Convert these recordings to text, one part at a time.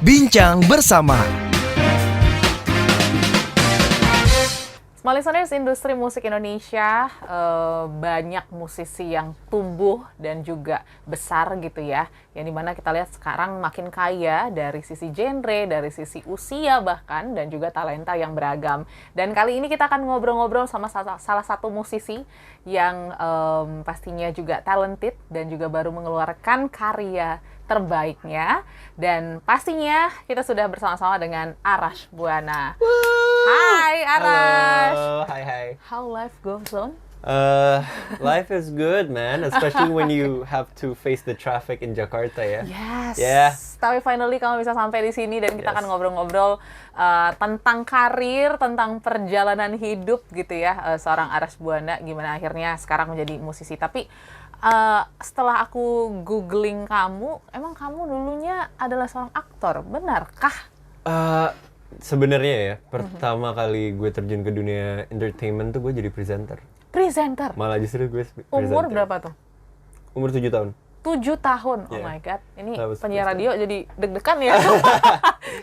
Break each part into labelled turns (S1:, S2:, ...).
S1: Bincang bersama.
S2: Small listeners, industri musik Indonesia banyak musisi yang tumbuh dan juga besar gitu ya. Yang dimana kita lihat sekarang makin kaya dari sisi genre, dari sisi usia bahkan, dan juga talenta yang beragam. Dan kali ini kita akan ngobrol-ngobrol sama salah satu musisi yang pastinya juga talented dan juga baru mengeluarkan karya terbaiknya. Dan pastinya kita sudah bersama-sama dengan Arash Buana. Hai Arash.
S3: Halo, hai.
S2: How life goes on?
S3: Life is good, man. Especially when you have to face the traffic in Jakarta, ya.
S2: Yes.
S3: Yeah.
S2: Tapi finally kamu bisa sampai di sini dan kita
S3: Yes.
S2: akan ngobrol-ngobrol tentang karir, tentang perjalanan hidup gitu ya, seorang Arash Buana, gimana akhirnya sekarang menjadi musisi. Tapi setelah aku googling kamu, emang kamu dulunya adalah seorang aktor, benarkah?
S3: Sebenarnya ya, pertama kali gue terjun ke dunia entertainment tuh gue jadi presenter.
S2: Presenter.
S3: Malah justru gue presenter.
S2: Umur berapa tuh?
S3: Umur 7 tahun.
S2: 7 tahun. Oh
S3: Yeah.
S2: my god. Ini
S3: That was
S2: penyiar
S3: first
S2: radio jadi deg-degan ya.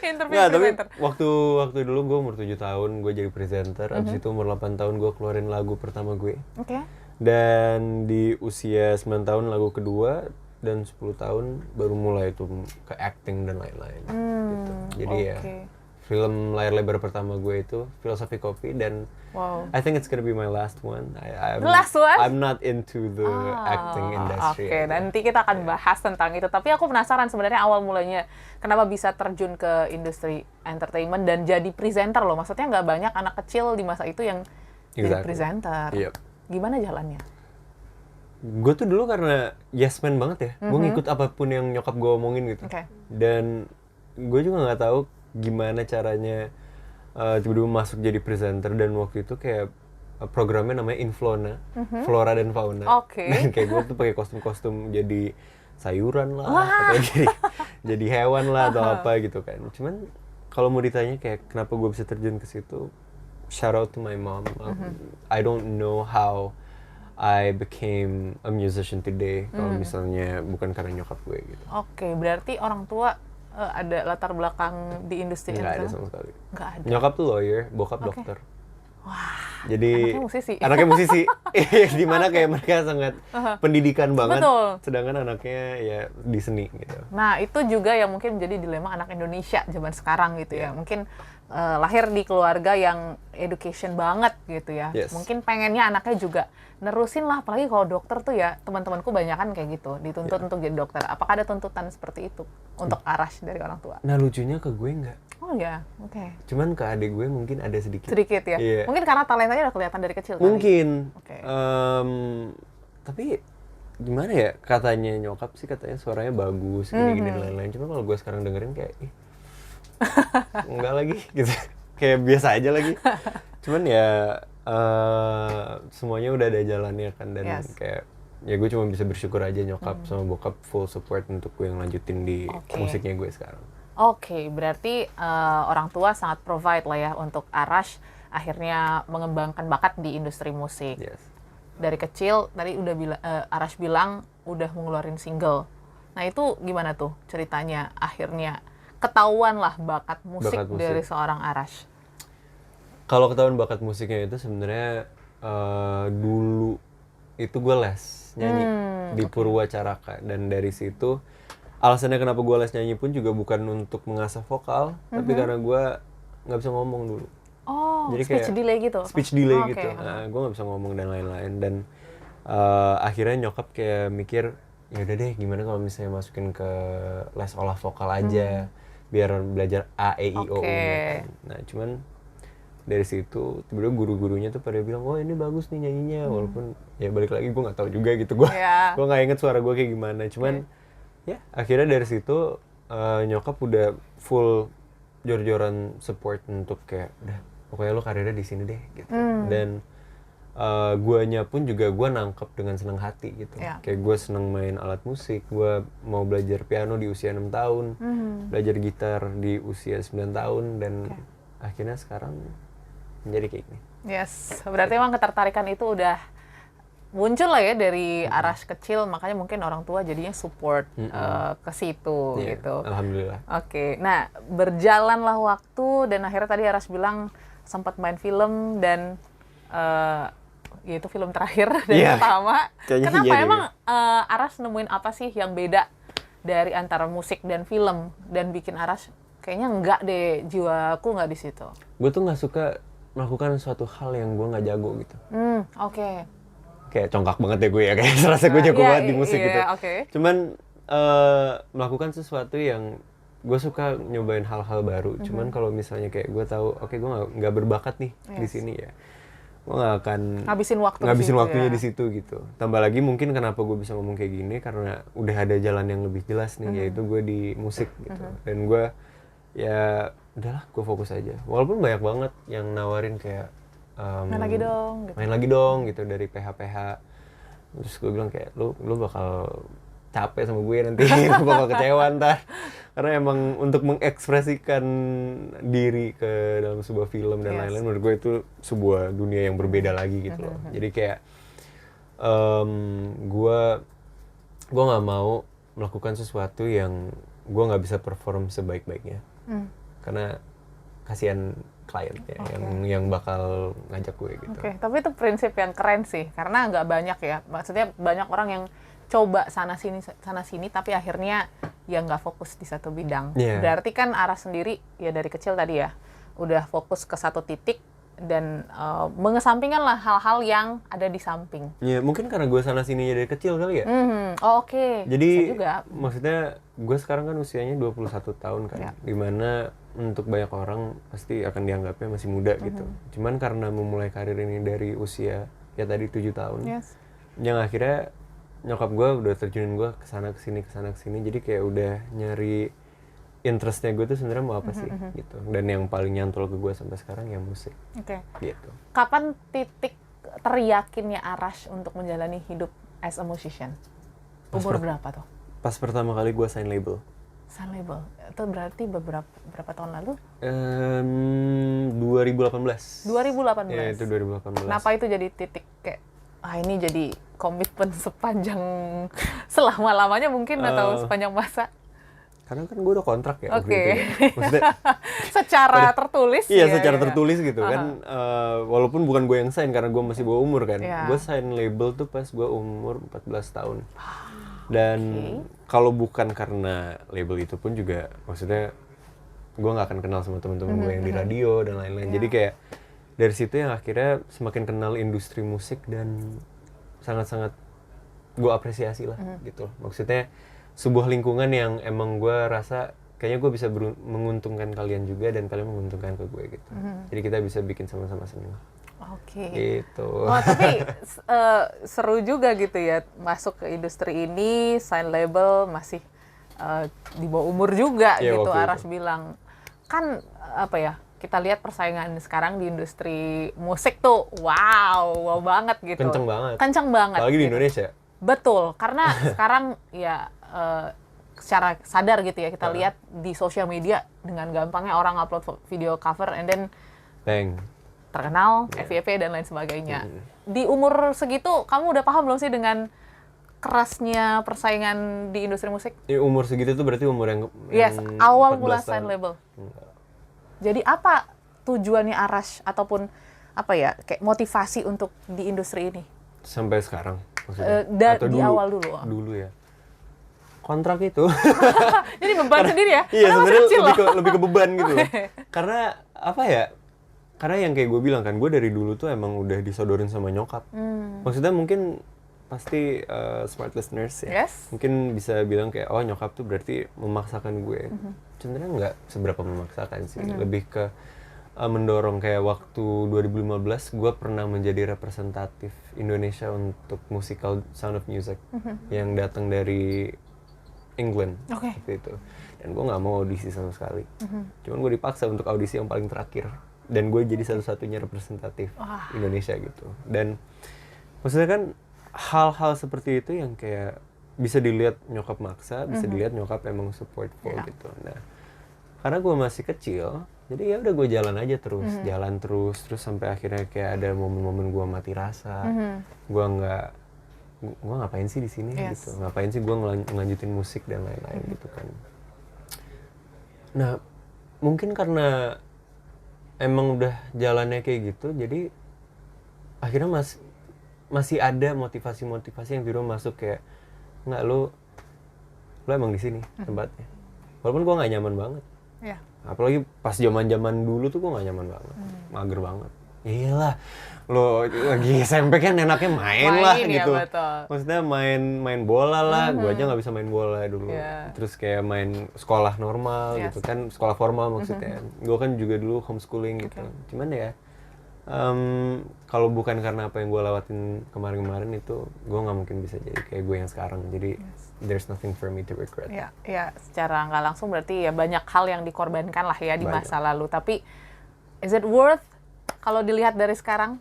S2: Interview
S3: Nggak, tapi
S2: presenter.
S3: waktu dulu gue umur 7 tahun gue jadi presenter. Abis itu umur 8 tahun gue keluarin lagu pertama gue.
S2: Oke.
S3: Dan di usia 9 tahun lagu kedua, dan 10 tahun baru mulai tuh ke acting dan lain-lain gitu. Jadi ya
S2: Oke.
S3: film layar lebar pertama gue itu Filosofi Kopi, dan
S2: Wow.
S3: I think it's gonna be my last one.
S2: The last one?
S3: I'm not into the acting industry.
S2: Oke, nanti kita akan bahas tentang itu. Tapi aku penasaran sebenarnya awal mulanya kenapa bisa terjun ke industri entertainment dan jadi presenter loh. Maksudnya nggak banyak anak kecil di masa itu yang jadi
S3: Exactly.
S2: presenter.
S3: Yep.
S2: Gimana jalannya?
S3: Gue tuh dulu karena yes man banget ya. Gue ngikut apapun yang nyokap gue omongin gitu.
S2: Oke.
S3: Dan gue juga nggak tahu gimana caranya tiba-tiba masuk jadi presenter, dan waktu itu kayak programnya namanya Inflona, Flora dan Fauna.
S2: Oke.
S3: Dan kayak gue tuh pakai kostum-kostum jadi sayuran lah, atau jadi hewan lah atau apa gitu kan. Cuman kalau mau ditanya kayak kenapa gue bisa terjun ke situ, shout out to my mom. I don't know how I became a musician today kalau misalnya bukan karena nyokap gue gitu.
S2: Oke, berarti orang tua ada latar belakang di industri
S3: Nggak ada
S2: entertainment?
S3: sama sekali.
S2: Nggak ada.
S3: Nyokap tuh lawyer, bokap
S2: Oke.
S3: dokter.
S2: Wah,
S3: Jadi
S2: anaknya musisi.
S3: Anaknya musisi. Dimana kayak mereka sangat pendidikan banget.
S2: Betul.
S3: Sedangkan anaknya ya di seni gitu.
S2: Nah, itu juga yang mungkin menjadi dilema anak Indonesia zaman sekarang gitu ya.
S3: Yeah.
S2: Mungkin lahir di keluarga yang education banget gitu ya.
S3: Yes.
S2: Mungkin pengennya anaknya juga nerusin lah, apalagi kalau dokter tuh ya, teman-temanku banyakan kayak gitu, dituntut untuk jadi dokter. Apakah ada tuntutan seperti itu untuk Arash dari orang tua?
S3: Nah, lucunya ke gue nggak.
S2: Oh ya, oke.
S3: Cuman ke adik gue mungkin ada sedikit.
S2: Sedikit ya.
S3: Iya.
S2: Mungkin karena talentanya udah kelihatan dari kecil kali.
S3: Mungkin.
S2: Oke.
S3: Tapi gimana ya, katanya nyokap sih katanya suaranya bagus gini-gini dan lain-lain. Cuma kalau gue sekarang dengerin kayak ih, enggak lagi gitu. Kayak biasa aja lagi. Cuman ya semuanya udah ada jalannya kan, dan
S2: Yes.
S3: kayak ya gue cuma bisa bersyukur aja nyokap sama bokap full support untuk gue yang lanjutin di
S2: Oke.
S3: musiknya gue sekarang.
S2: Oke, berarti orang tua sangat provide lah ya untuk Arash akhirnya mengembangkan bakat di industri musik.
S3: Yes.
S2: Dari kecil tadi udah Arash bilang udah ngeluarin single. Nah, itu gimana tuh ceritanya akhirnya ketahuan lah bakat musik
S3: Bakat musik.
S2: dari seorang Arash?
S3: Kalau ketahuan bakat musiknya itu sebenarnya dulu itu gue les nyanyi di Purwacaraka, dan dari situ alasannya kenapa gue les nyanyi pun juga bukan untuk mengasah vokal, tapi karena gue nggak bisa ngomong dulu.
S2: Oh,
S3: Jadi
S2: speech
S3: kayak
S2: delay gitu?
S3: Speech delay
S2: Oh,
S3: gitu.
S2: oke.
S3: Nah, gue nggak bisa ngomong dan lain-lain, dan akhirnya nyokap kayak mikir ya udah deh, gimana kalau misalnya masukin ke les olah vokal aja, biar belajar A E I O U.
S2: Oke.
S3: Kan. Nah, cuman dari situ tiba-tiba guru-gurunya tuh pada bilang, oh ini bagus nih nyanyinya, walaupun ya balik lagi gue nggak tahu juga gitu, gue
S2: Iya.
S3: gue nggak inget suara gue kayak gimana. Cuman ya akhirnya dari situ nyokap udah full jor-joran support untuk kayak udah pokoknya lo karirnya di sini deh gitu. Dan guanya pun juga gue nangkep dengan senang hati gitu.
S2: Yeah.
S3: Kayak gue seneng main alat musik, gue mau belajar piano di usia 6 tahun, belajar gitar di usia 9 tahun, dan akhirnya sekarang menjadi kayak gini.
S2: Yes, berarti emang ketertarikan itu udah muncul lah ya dari Arash kecil, makanya mungkin orang tua jadinya support ke situ gitu.
S3: Alhamdulillah.
S2: Oke, nah berjalanlah waktu dan akhirnya tadi Arash bilang sempat main film dan yaitu film terakhir dan pertama.
S3: Kayaknya
S2: Kenapa
S3: iya
S2: emang Arash nemuin apa sih yang beda dari antara musik dan film dan bikin Arash kayaknya enggak deh, jiwaku nggak di situ.
S3: Gue tuh nggak suka melakukan suatu hal yang gue nggak jago gitu.
S2: Oke.
S3: Kayak congkak banget ya gue ya, kayak serasa gue jago banget di musik gitu. Cuman melakukan sesuatu yang gue suka nyobain hal-hal baru. Cuman kalau misalnya kayak gue tahu, oke, gue nggak berbakat nih di sini ya, gue nggak akan ngabisin waktunya di situ gitu. Tambah lagi mungkin kenapa gue bisa ngomong kayak gini karena udah ada jalan yang lebih jelas nih, yaitu gue di musik gitu. Dan gue ya udahlah, gue fokus aja. Walaupun banyak banget yang nawarin kayak
S2: main lagi dong gitu
S3: dari PH. Terus gue bilang kayak lu bakal capek sama gue nanti, lu bakal kecewa ntar. Karena emang untuk mengekspresikan diri ke dalam sebuah film dan lain-lain, menurut gue itu sebuah dunia yang berbeda lagi gitu loh. Jadi kayak gue nggak mau melakukan sesuatu yang gue nggak bisa perform sebaik-baiknya. Karena kasihan kliennya yang bakal ngajak gue gitu.
S2: Tapi itu prinsip yang keren sih, karena nggak banyak ya. Maksudnya banyak orang yang coba sana sini, tapi akhirnya ya nggak fokus di satu bidang. Berarti kan Arash sendiri ya dari kecil tadi ya udah fokus ke satu titik dan mengesampingkan lah hal-hal yang ada di samping.
S3: Ya mungkin karena gue sana sini dari kecil kali ya.
S2: Jadi
S3: Jadi maksudnya gue sekarang kan usianya 21 tahun kan, dimana untuk banyak orang pasti akan dianggapnya masih muda gitu. Cuman karena memulai karir ini dari usia ya tadi 7 tahun, yang akhirnya nyokap gue udah terjunin gue kesana kesini, jadi kayak udah nyari interestnya gue tuh sebenarnya mau apa sih gitu. Dan yang paling nyantol ke gue sampai sekarang ya musik. Gitu.
S2: Kapan titik teriyakinnya Arash untuk menjalani hidup as a musician? Umur berapa tuh?
S3: Pas pertama kali gue sign label.
S2: Sign label? Itu berarti berapa tahun lalu?
S3: 2018.
S2: 2018?
S3: Ya itu 2018.
S2: Kenapa itu jadi titik kayak, ini jadi komitmen sepanjang selama-lamanya mungkin atau sepanjang masa?
S3: Karena kan gue udah kontrak ya waktu itu ya. Maksudnya,
S2: secara tertulis?
S3: Iya, secara tertulis gitu kan. Walaupun bukan gue yang sign karena gue masih bawah umur kan. Gue sign label tuh pas gue umur 14 tahun. Dan kalau bukan karena label itu pun juga, maksudnya gue nggak akan kenal sama teman-teman gue yang di radio dan lain-lain. Jadi kayak dari situ yang akhirnya semakin kenal industri musik dan sangat-sangat gue apresiasi lah gitu. Maksudnya sebuah lingkungan yang emang gue rasa kayaknya gue bisa menguntungkan kalian juga dan kalian menguntungkan ke gue gitu. Jadi kita bisa bikin sama-sama seneng. Gitu.
S2: Tapi seru juga gitu ya masuk ke industri ini, sign label masih di bawah umur juga gitu. Arash bilang kan apa ya, kita lihat persaingan sekarang di industri musik tuh wow banget gitu. Kenceng banget.
S3: Apalagi di Indonesia.
S2: Betul, karena sekarang ya secara sadar gitu ya kita lihat di sosial media dengan gampangnya orang upload video cover and then terkenal, FYP dan lain sebagainya. Di umur segitu kamu udah paham belum sih dengan kerasnya persaingan di industri musik?
S3: Umur segitu tuh berarti umur yang
S2: awal mula sign label. Jadi apa tujuannya Arash ataupun apa ya kayak motivasi untuk di industri ini?
S3: Sampai sekarang maksudnya?
S2: Atau di awal dulu?
S3: Dulu ya. Kontrak itu.
S2: Jadi beban sendiri ya?
S3: Iya, sebenarnya lebih ke beban gitu loh. Karena apa ya? Karena yang kayak gue bilang kan, gue dari dulu tuh emang udah disodorin sama nyokap. Maksudnya mungkin pasti smart listeners ya, mungkin bisa bilang kayak, oh nyokap tuh berarti memaksakan gue. Sebenarnya nggak seberapa memaksakan sih, lebih ke mendorong. Kayak waktu 2015 gue pernah menjadi representatif Indonesia untuk musical Sound of Music yang datang dari England waktu itu. Dan gue nggak mau audisi sama sekali. Cuman gue dipaksa untuk audisi yang paling terakhir. Dan gue jadi satu-satunya representatif Indonesia gitu. Dan maksudnya kan hal-hal seperti itu yang kayak bisa dilihat nyokap maksa, bisa dilihat nyokap emang supportful gitu. Nah, karena gue masih kecil, jadi ya udah gue jalan aja terus, jalan terus sampai akhirnya kayak ada momen-momen gue mati rasa, gue nggak gue ngapain sih di sini gitu, ngapain sih gue ngelanjutin musik dan lain-lain gitu kan. Nah mungkin karena emang udah jalannya kayak gitu, jadi akhirnya masih ada motivasi yang tiba masuk kayak nggak lu emang di sini tempatnya, walaupun gue nggak nyaman banget. Apalagi pas zaman dulu tuh gue nggak nyaman banget, mager banget. Iyalah, lo lagi SMP kan enaknya main lah gitu.
S2: Betul.
S3: Maksudnya main bola lah, gue aja nggak bisa main bola dulu. Terus kayak main sekolah normal gitu kan, sekolah formal maksudnya. Gue kan juga dulu homeschooling gitu. Cuman ya, kalau bukan karena apa yang gue lewatin kemarin-kemarin itu, gue nggak mungkin bisa jadi kayak gue yang sekarang. Jadi there's nothing for me to regret.
S2: Ya, secara nggak langsung berarti ya banyak hal yang dikorbankan lah ya di masa lalu. Tapi is it worth kalau dilihat dari sekarang,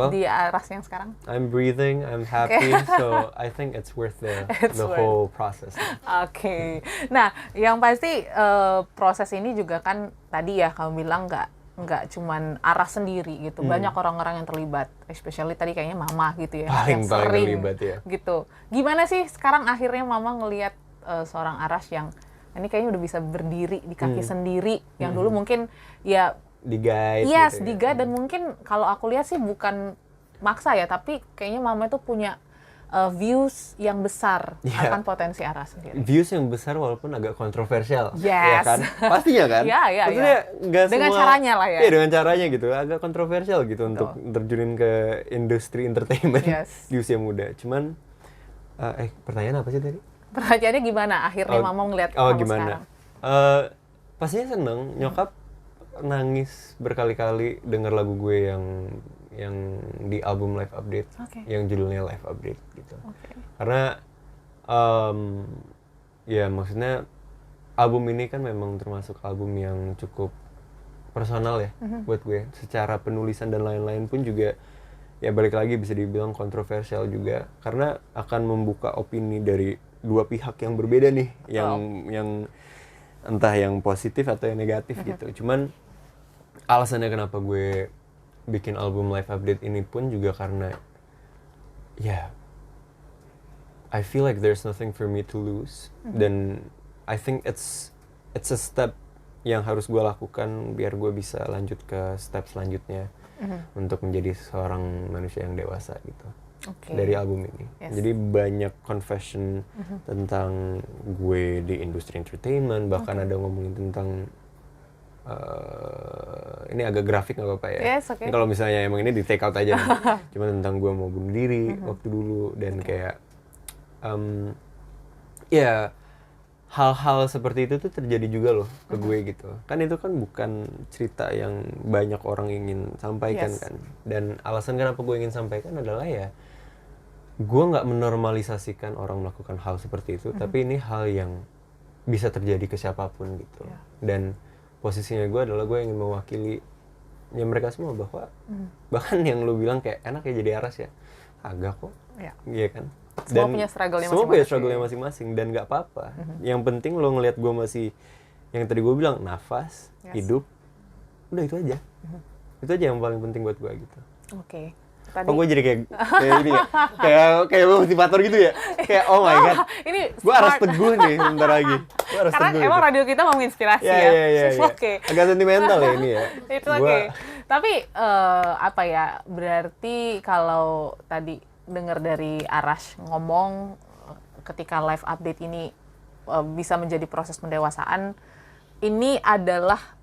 S2: di aras yang sekarang?
S3: I'm breathing, I'm happy, so I think it's worth the whole process.
S2: Oke. Nah, yang pasti proses ini juga kan tadi ya kamu bilang nggak cuman Aras sendiri gitu, banyak orang-orang yang terlibat, especially tadi kayaknya Mama gitu ya,
S3: paling terlibat ya.
S2: Gitu. Gimana sih sekarang akhirnya Mama ngelihat seorang Aras yang ini kayaknya udah bisa berdiri di kaki sendiri, yang dulu mungkin ya
S3: di-guide
S2: gitu
S3: di-guide,
S2: dan mungkin kalau aku lihat sih bukan maksa ya, tapi kayaknya Mama itu punya views yang besar akan potensi Aras sendiri.
S3: Views yang besar walaupun agak kontroversial,
S2: ya
S3: kan? Pastinya kan? Maksudnya nggak
S2: dengan
S3: semua,
S2: caranya lah ya.
S3: Iya, dengan caranya gitu, agak kontroversial gitu untuk terjunin ke industri entertainment di usia muda. Cuman, pertanyaan apa sih tadi?
S2: Pertanyaannya gimana akhirnya Mama ngeliat kamu
S3: gimana?
S2: sekarang?
S3: Pastinya seneng, nyokap nangis berkali-kali denger lagu gue yang di album Live Update, yang judulnya Live Update gitu. Karena ya maksudnya album ini kan memang termasuk album yang cukup personal ya buat gue. Secara penulisan dan lain-lain pun juga ya balik lagi bisa dibilang kontroversial juga, karena akan membuka opini dari dua pihak yang berbeda nih, yang entah yang positif atau yang negatif gitu. Cuman alasannya kenapa gue bikin album Live Update ini pun juga karena ya I feel like there's nothing for me to lose, dan I think it's a step yang harus gue lakukan biar gue bisa lanjut ke step selanjutnya untuk menjadi seorang manusia yang dewasa gitu. Dari album ini. Jadi banyak confession tentang gue di industri entertainment, bahkan ada ngomongin tentang ini agak grafik nggak apa-apa ya. Ini kalau misalnya emang ini di take out aja nih. Cuma tentang gue mau bunuh diri waktu dulu, dan kayak ya hal-hal seperti itu tuh terjadi juga loh ke gue gitu. Kan itu kan bukan cerita yang banyak orang ingin sampaikan kan. Dan alasan kenapa gue ingin sampaikan adalah ya gue nggak menormalisasikan orang melakukan hal seperti itu, tapi ini hal yang bisa terjadi ke siapapun gitu. Dan posisinya gue adalah gue ingin mewakili ya mereka semua, bahwa bahkan yang lu bilang kayak enak ya jadi Aras ya, agak kok, iya kan.
S2: Semua punya struggle-nya
S3: masing-masing. Semua punya struggle-nya masing-masing, dan nggak apa-apa. Yang penting lo ngelihat gue masih, yang tadi gue bilang, nafas, hidup, udah itu aja. Itu aja yang paling penting buat gue gitu.
S2: Tadi.
S3: Kok gue jadi kayak ini ya, kayak motivator gitu ya, kayak oh my god,
S2: ini
S3: gue harus teguh nih sebentar lagi.
S2: Karena emang radio kita mau menginspirasi ya.
S3: Agak sentimental ya ini ya.
S2: Itu Tapi apa ya, berarti kalau tadi dengar dari Aras ngomong ketika Live Update ini bisa menjadi proses pendewasaan, ini adalah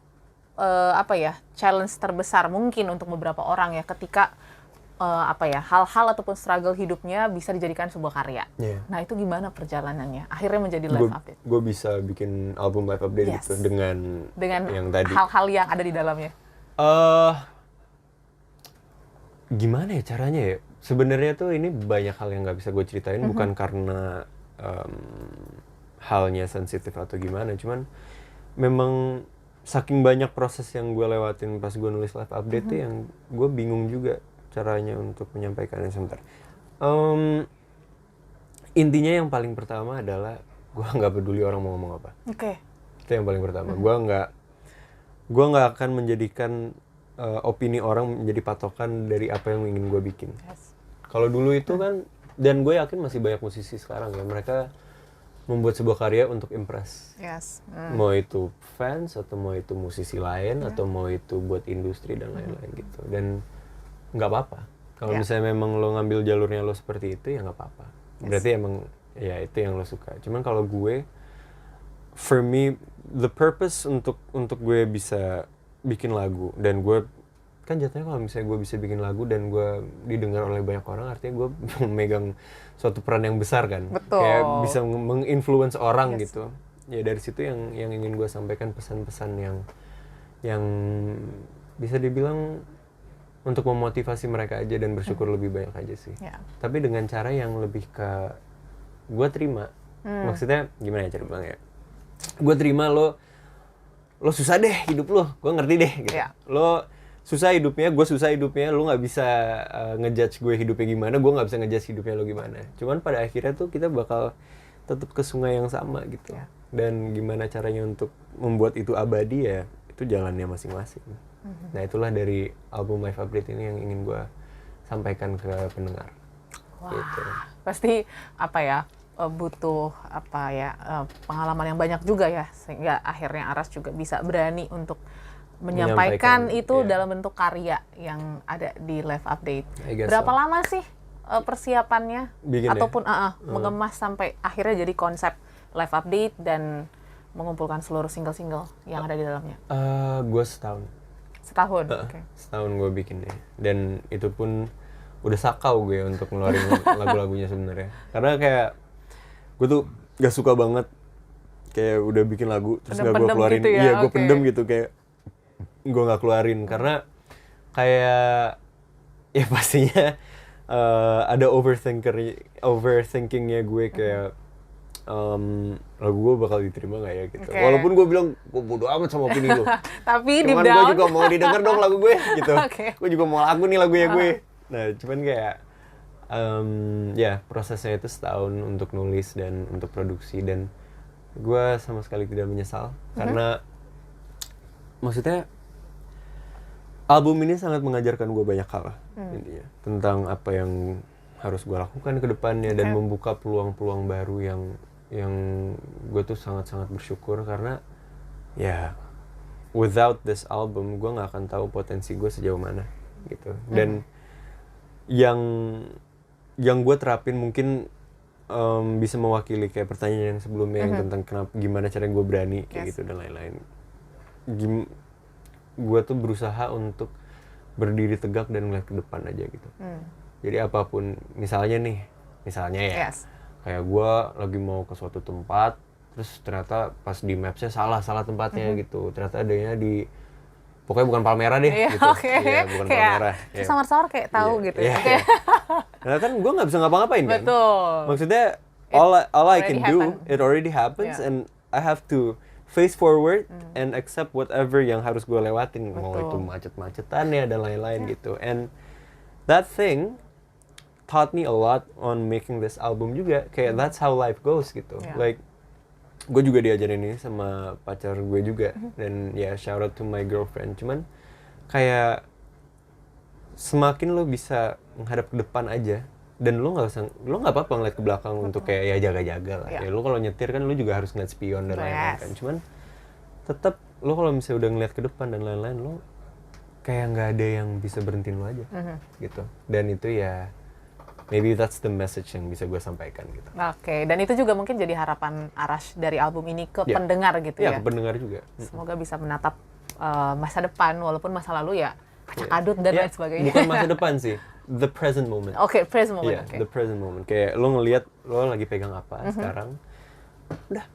S2: apa ya, challenge terbesar mungkin untuk beberapa orang ya, ketika apa ya, hal-hal ataupun struggle hidupnya bisa dijadikan sebuah karya. Nah itu gimana perjalanannya akhirnya menjadi Live Update?
S3: Gue bisa bikin album Live Update gitu dengan yang tadi,
S2: hal-hal yang ada di dalamnya.
S3: Gimana ya caranya ya? Sebenarnya tuh ini banyak hal yang nggak bisa gue ceritain, bukan karena halnya sensitif atau gimana, cuman memang saking banyak proses yang gue lewatin pas gue nulis Live Update tuh yang gue bingung juga caranya untuk menyampaikannya. Sebentar. Intinya yang paling pertama adalah gue nggak peduli orang mau ngomong apa. Itu yang paling pertama. Gue nggak akan menjadikan opini orang menjadi patokan dari apa yang ingin gue bikin. Kalau dulu itu kan Dan gue yakin masih banyak musisi sekarang ya, mereka membuat sebuah karya untuk impress.
S2: Yes.
S3: Mau itu fans atau mau itu musisi lain atau mau itu buat industri dan lain-lain gitu. Dan nggak apa-apa. Kalau misalnya memang lo ngambil jalurnya lo seperti itu ya nggak apa-apa. Berarti emang ya itu yang lo suka. Cuman kalau gue, for me, the purpose untuk gue bisa bikin lagu dan gue kan jatuhnya kalau misalnya gue bisa bikin lagu dan gue didengar oleh banyak orang, artinya gue memegang suatu peran yang besar kan.
S2: Betul.
S3: Kayak bisa menginfluence orang gitu. Ya dari situ yang ingin gue sampaikan, pesan-pesan yang bisa dibilang untuk memotivasi mereka aja dan bersyukur lebih banyak aja sih. Tapi dengan cara yang lebih ke gue terima. Maksudnya gimana ya cara bilang ya? Gue terima lo susah deh hidup lo, gue ngerti deh gitu. Lo susah hidupnya, gue susah hidupnya, lo nggak bisa ngejudge gue hidupnya gimana, gue nggak bisa ngejudge hidupnya lo gimana. Cuman pada akhirnya tuh kita bakal tetap ke sungai yang sama gitu. Dan gimana caranya untuk membuat itu abadi ya, itu jalannya masing-masing. Nah itulah dari album My Favorite ini yang ingin gue sampaikan ke pendengar.
S2: Wah,
S3: gitu.
S2: Pasti apa ya, butuh apa ya, pengalaman yang banyak juga ya, sehingga akhirnya Aras juga bisa berani untuk menyampaikan itu dalam bentuk karya yang ada di Live Update. Berapa lama sih persiapannya ataupun mengemas sampai akhirnya jadi konsep Live Update dan mengumpulkan seluruh single-single yang ada di dalamnya?
S3: Gue setahun.
S2: Setahun?
S3: Setahun gue bikin deh. Dan itu pun udah sakau gue untuk ngeluarin lagu-lagunya sebenarnya. Karena kayak gue tuh gak suka banget kayak udah bikin lagu terus gak gue keluarin.
S2: Gitu ya?
S3: Iya, gue pendem gitu, kayak gue gak keluarin karena kayak ya pastinya ada overthinkingnya gue kayak lagu gue bakal diterima gak ya gitu. Walaupun gue bilang gue bodo amat sama opini lo.
S2: Tapi
S3: cuman gue juga mau didengar dong lagu gue gitu. Gue juga mau lagu nih lagunya gue. Nah cuman kayak ya prosesnya itu setahun untuk nulis dan untuk produksi, dan gue sama sekali tidak menyesal karena maksudnya album ini sangat mengajarkan gue banyak hal intinya tentang apa yang harus gue lakukan ke depannya dan membuka peluang-peluang baru yang gue tuh sangat-sangat bersyukur karena ya without this album gue nggak akan tahu potensi gue sejauh mana gitu. Dan yang gue terapin mungkin bisa mewakili kayak pertanyaan yang sebelumnya yang tentang gimana cara gue berani kayak gitu dan lain-lain. Gue tuh berusaha untuk berdiri tegak dan ngeliat ke depan aja gitu. Jadi apapun, misalnya ya, kayak gue lagi mau ke suatu tempat, terus ternyata pas di mapsnya salah tempatnya gitu. Ternyata adanya di, pokoknya bukan Palmerah deh gitu. Iya, bukan Palmerah.
S2: Samar-samar kayak tahu gitu.
S3: Karena kan gue nggak bisa ngapa-ngapain kan.
S2: Betul.
S3: Maksudnya all I can do, it already happens, and I have to face forward and accept whatever yang harus gue lewatin. Mau itu macet-macetannya dan lain-lain gitu. And that thing taught me a lot on making this album juga. Kayak that's how life goes gitu. Like gue juga diajarin ini sama pacar gue juga. Dan ya shout out to my girlfriend. Cuman kayak semakin lo bisa menghadap ke depan aja, dan lo nggak apa-apa ngeliat ke belakang untuk kayak ya jaga-jaga lah. Ya lo kalau nyetir kan lo juga harus ngeliat spion dan lain-lain kan. Cuman tetap lo kalau misalnya udah ngeliat ke depan dan lain-lain, lo kayak nggak ada yang bisa berhentiin lo aja gitu. Dan itu ya maybe that's the message yang bisa gue sampaikan gitu.
S2: Oke, dan itu juga mungkin jadi harapan Arash dari album ini ke pendengar gitu ya?
S3: Iya, ke pendengar juga.
S2: Semoga bisa menatap masa depan, walaupun masa lalu ya kacak-adut dan lain sebagainya.
S3: Bukan masa depan sih, the present moment.
S2: Present moment.
S3: The present moment. Kayak lo ngelihat lo lagi pegang apa sekarang, udah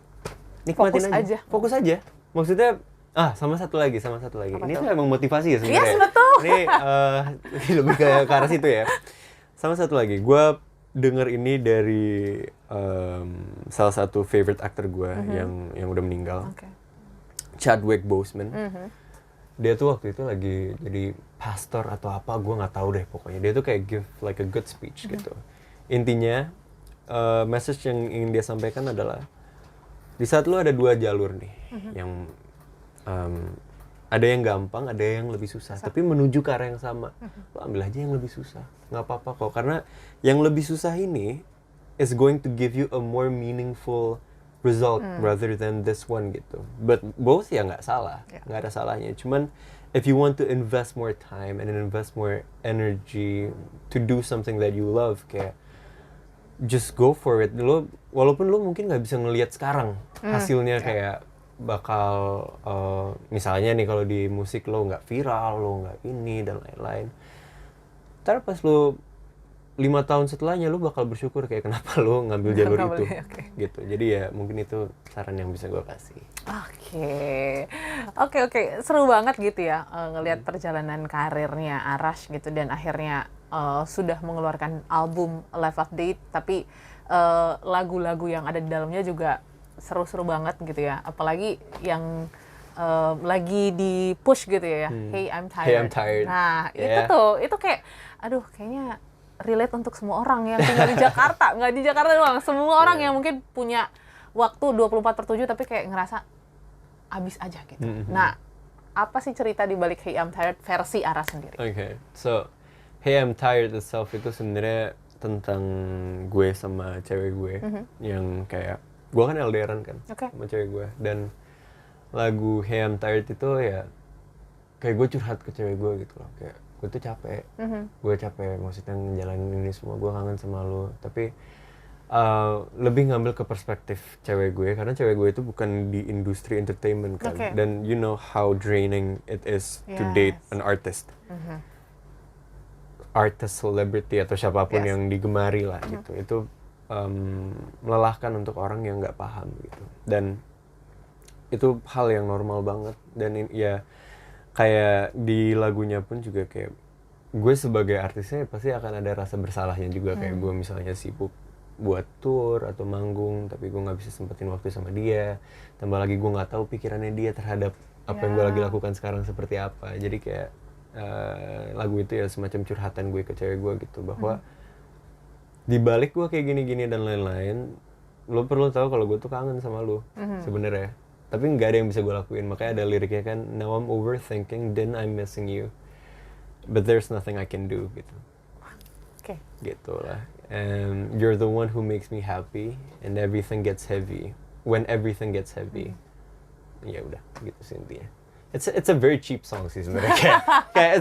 S3: nikmatin aja. Fokus aja. Maksudnya, sama satu lagi. Ini tuh emang motivasi ya sebenarnya.
S2: Yes, betul.
S3: Ini lebih ke arah situ ya. Sama satu lagi, gue denger ini dari salah satu favorite actor gue yang udah meninggal, Chadwick Boseman. Dia tuh waktu itu lagi jadi pastor atau apa, gue nggak tahu deh pokoknya. Dia tuh kayak give like a good speech gitu. Intinya message yang ingin dia sampaikan adalah di saat lu ada dua jalur nih, yang Ada yang gampang, ada yang lebih susah. Tapi menuju ke arah yang sama, lo ambil aja yang lebih susah. Nggak apa-apa kok, karena yang lebih susah ini is going to give you a more meaningful result rather than this one gitu. But both ya nggak salah, nggak ada salahnya. Cuman if you want to invest more time and invest more energy to do something that you love, kayak just go for it. Lo walaupun lo mungkin nggak bisa ngelihat sekarang hasilnya kayak bakal misalnya nih kalau di musik lo nggak viral, lo nggak ini dan lain-lain. Ntar pas lo 5 tahun setelahnya lo bakal bersyukur kayak kenapa lo ngambil jalur itu, gitu. Jadi ya mungkin itu saran yang bisa gue kasih.
S2: Oke, seru banget gitu ya ngelihat perjalanan karirnya Arash gitu dan akhirnya sudah mengeluarkan album Live Update, tapi lagu-lagu yang ada di dalamnya juga seru-seru banget gitu ya, apalagi yang lagi di push gitu ya, Hey I'm Tired.
S3: Hey I'm Tired.
S2: Nah itu kayak, aduh kayaknya relate untuk semua orang yang tinggal di Jakarta, nggak di Jakarta doang, semua orang yang mungkin punya waktu 24/7 tapi kayak ngerasa habis aja gitu. Nah, apa sih cerita di balik Hey I'm Tired versi Arash sendiri?
S3: Okay, so Hey I'm Tired itself itu sebenarnya tentang gue sama cewek gue yang kayak gue kan LDRan kan sama cewek gue, dan lagu Hey I'm Tired itu ya kayak gue curhat ke cewek gue gitu loh, kayak gue tuh capek, gue capek maksudnya ngejalanin ini semua, gue kangen sama lo, tapi lebih ngambil ke perspektif cewek gue karena cewek gue itu bukan di industri entertainment kan, dan you know how draining it is to date an artist, artist celebrity atau siapapun yang digemari lah gitu, itu melelahkan untuk orang yang nggak paham gitu, dan itu hal yang normal banget. Dan ya kayak di lagunya pun juga kayak gue sebagai artisnya pasti akan ada rasa bersalahnya juga, kayak gue misalnya sibuk buat tour atau manggung tapi gue nggak bisa sempetin waktu sama dia, tambah lagi gue nggak tahu pikirannya dia terhadap apa yang gue lagi lakukan sekarang seperti apa. Jadi kayak lagu itu ya semacam curhatan gue ke cewek gue gitu, bahwa di balik gue kayak gini-gini dan lain-lain, lo perlu tahu kalau gue tuh kangen sama lo sebenarnya, tapi nggak ada yang bisa gue lakuin. Makanya ada liriknya kan, now I'm overthinking then I'm missing you but there's nothing I can do gitu. Gitu lah. And you're the one who makes me happy and everything gets heavy when everything gets heavy. Ya udah gitu sih intinya. It's a very cheap song sih sebenarnya. Kayak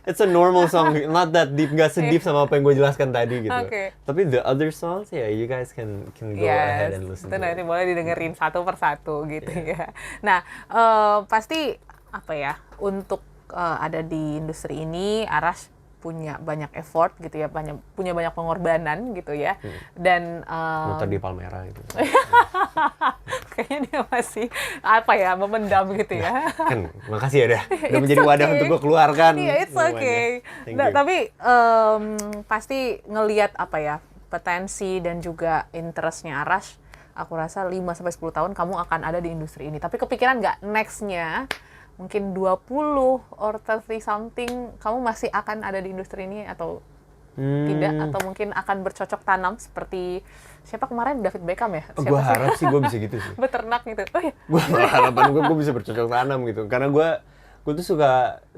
S3: it's a normal song, not that deep, nggak sedeep sama apa yang gue jelaskan tadi gitu. Tapi the other songs ya you guys can go ahead and listen to it.
S2: Nanti boleh didengerin satu persatu gitu ya. Nah, pasti apa ya, untuk ada di industri ini Arash punya banyak effort gitu ya, punya banyak pengorbanan gitu ya. Dan
S3: muter di Palmera gitu.
S2: Kayaknya dia masih apa ya, memendam gitu ya.
S3: Kan makasih ya udah menjadi wadah untuk gue keluarkan.
S2: Iya, it's okay. Nah, tapi pasti ngelihat apa ya, potensi dan juga interestnya Arash, aku rasa 5-10 tahun kamu akan ada di industri ini. Tapi kepikiran nggak nextnya mungkin 20 or 30 something kamu masih akan ada di industri ini atau tidak, atau mungkin akan bercocok tanam seperti siapa kemarin, David Beckham ya?
S3: Gue harap sih gue bisa gitu sih.
S2: Beternak gitu. Oh, iya.
S3: Harapan gue bisa bercocok tanam gitu, karena gue tuh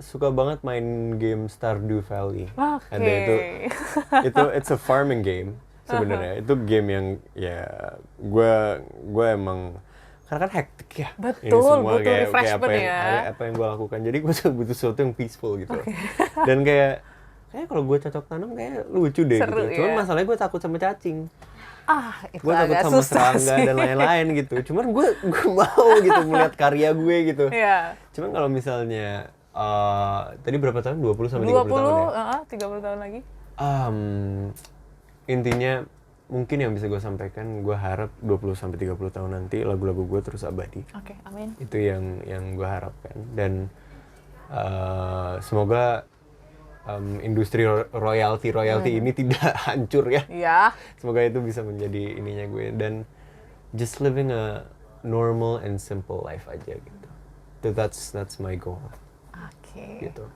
S3: suka banget main game Stardew Valley. Ada itu it's a farming game sebenarnya. Itu game yang ya gue emang karena kan hektik ya.
S2: Betul,
S3: ini semua
S2: butuh refreshment
S3: kayak apa yang gue lakukan. Jadi gue tuh butuh sesuatu yang peaceful gitu. Dan kayak kalau gue cocok tanam kayak lucu deh.
S2: Seru,
S3: gitu. Cuman masalahnya gue takut sama cacing.
S2: Itu
S3: gue takut sama serangga dan lain-lain gitu. Cuman gue mau gitu melihat karya gue gitu. Cuman kalau misalnya tadi berapa tahun? 20 sampai 30 tahun ya?
S2: 30 tahun lagi.
S3: Intinya mungkin yang bisa gue sampaikan, gue harap 20 sampai 30 tahun nanti lagu-lagu gue terus abadi.
S2: Amin.
S3: Itu yang gue harapkan, dan semoga industri royalti ini tidak hancur ya. Semoga itu bisa menjadi ininya gue, dan just living a normal and simple life aja gitu. That's my goal. Gitu.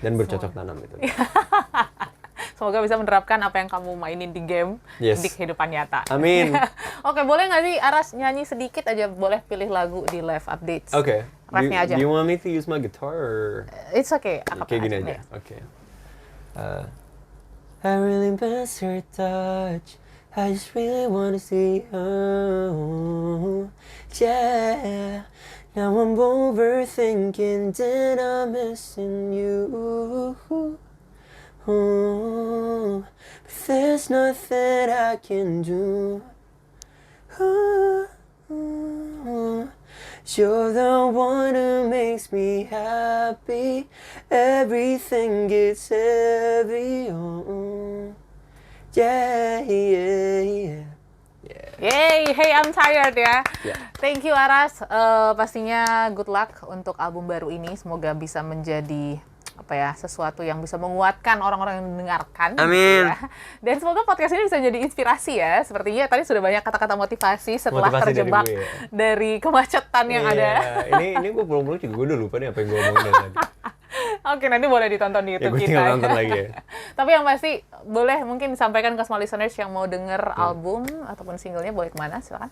S3: Dan bercocok tanam itu.
S2: Semoga bisa menerapkan apa yang kamu mainin di game
S3: Yes.
S2: di kehidupan nyata.
S3: Amin.
S2: Oke, boleh nggak sih Aras nyanyi sedikit aja? Boleh pilih lagu di live updates.
S3: Okay.
S2: Rapnya aja.
S3: Do you want me to use my guitar or?
S2: It's okay.
S3: Kayak gini aja. Okay. I really miss her touch. I just really wanna see her. Yeah. Now I'm overthinking that I'm missing you. But there's nothing I can do. You're the one who makes me happy. Everything gets heavy. Yeah, yeah, yeah.
S2: Yay, hey I'm tired ya.
S3: Yeah.
S2: Thank you Aras. Pastinya good luck untuk album baru ini. Semoga bisa menjadi sesuatu yang bisa menguatkan orang-orang yang mendengarkan.
S3: Amin.
S2: Gitu ya. Dan semoga podcast ini bisa jadi inspirasi ya. Sepertinya tadi sudah banyak kata-kata motivasi setelah
S3: Motivasi
S2: terjebak
S3: dari gue,
S2: dari kemacetan yang ada.
S3: Ini gue pulang-pulang juga gue udah lupa nih apa yang gue omongin tadi.
S2: Oke, nanti boleh ditonton di YouTube
S3: gue
S2: kita.
S3: tinggal nonton lagi ya.
S2: Tapi yang pasti boleh mungkin disampaikan ke small listeners yang mau denger album ataupun singlenya, boleh kemana? Silakan.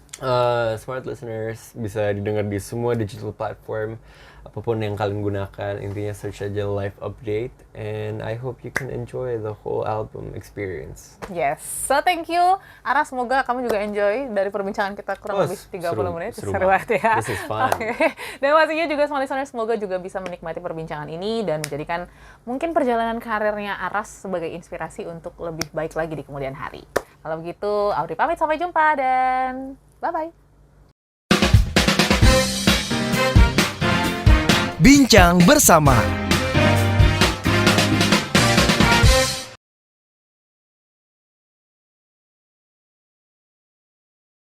S3: Smart listeners bisa didengar di semua digital platform, apapun yang kalian gunakan. Intinya search aja Live Update, and I hope you can enjoy the whole album experience.
S2: Yes, so thank you Aras, semoga kamu juga enjoy dari perbincangan kita kurang lebih 30 menit.
S3: Seru
S2: banget ya.
S3: This is fun.
S2: Okay. Dan pastinya juga small listeners semoga juga bisa menikmati perbincangan ini dan menjadikan mungkin perjalanan karirnya Aras sebagai inspirasi untuk lebih baik lagi di kemudian hari. Kalau begitu, Audrey pamit, sampai jumpa dan bye-bye.
S1: Bincang bersama